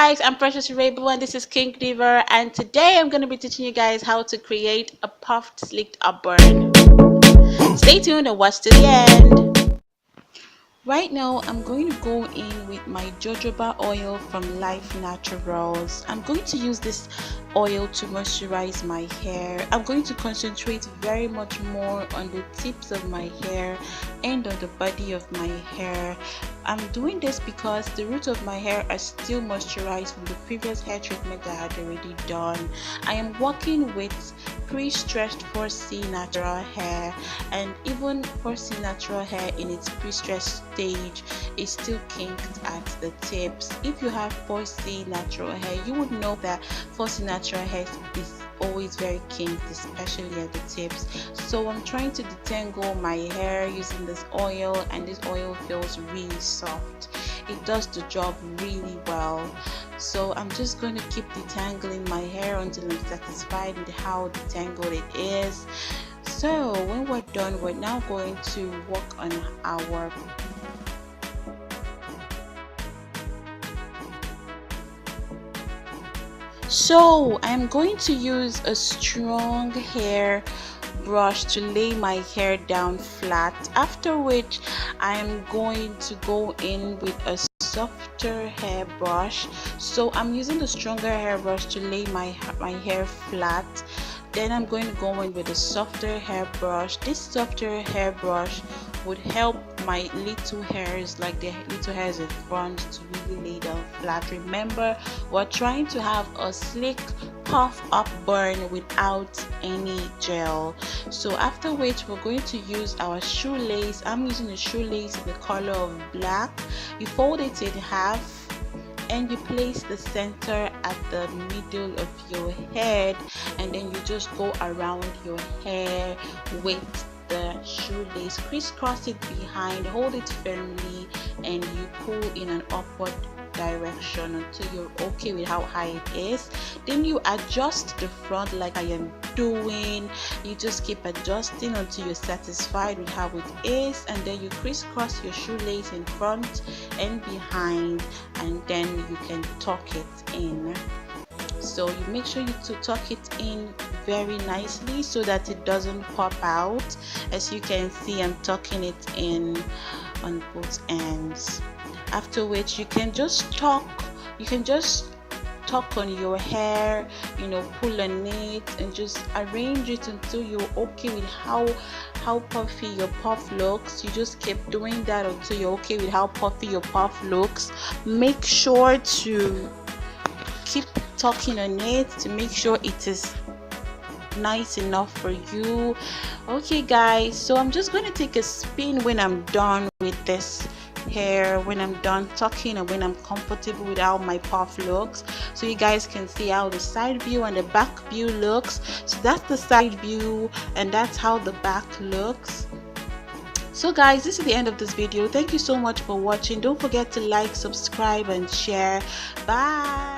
guys, I'm Precious Ero-Abu and this is kinkdiva, and today I'm going to be teaching you guys how to create a puffed slicked up burn. Stay tuned and watch to the end. Right now, I'm going to go in with my jojoba oil from Life Naturals. I'm going to use this oil to moisturize my hair. I'm going to concentrate very much more on the tips of my hair and on the body of my hair. I'm doing this because the roots of my hair are still moisturized from the previous hair treatment that I had already done. I am working with pre-stretched 4C natural hair, and even 4C natural hair in its pre-stretched stage is still kinked at the tips. If you have 4C natural hair, you would know that 4C natural hair is always very kinked, especially at the tips. So I'm trying to detangle my hair using this oil, and this oil feels really soft. It does the job really well. So I'm just going to keep detangling my hair until I'm satisfied with how detangled it is. So when we're done, we're now going to work on our So I'm going to use a strong hair brush to lay my hair down flat, after which I'm going to go in with a softer hair brush. So I'm using the stronger hair brush to lay my hair flat. Then I'm going to go in with a softer hair brush. This softer hair brush would help my little hairs, like the little hairs in front, to really lay down flat. Remember, we're trying to have a slick puff up burn without any gel. So after which we're going to use our shoelace. I'm using a shoelace in the color of black. You fold it in half and you place the center at the middle of your head, and then you just go around your hair with the shoelace, crisscross it behind, hold it firmly, and you pull in an upward direction until you're okay with how high it is. Then you adjust the front like I am doing. You just keep adjusting until you're satisfied with how it is, and then you crisscross your shoelace in front and behind, and then you can tuck it in. So you make sure you tuck it in very nicely so that it doesn't pop out. As you can see, I'm tucking it in on both ends. After which you can just tuck on your hair, pull on it and just arrange it until you're okay with how puffy your puff looks. You just keep doing that until you're okay with how puffy your puff looks. Make sure to keep tucking on it to make sure it is nice enough for you. Okay guys, so I'm just going to take a spin when I'm done with this hair, when I'm done tucking, and when I'm comfortable with how my puff looks, so you guys can see how the side view and the back view looks. So that's the side view and that's how the back looks. So guys, this is the end of this video. Thank you so much for watching. Don't forget to like, subscribe and share. Bye.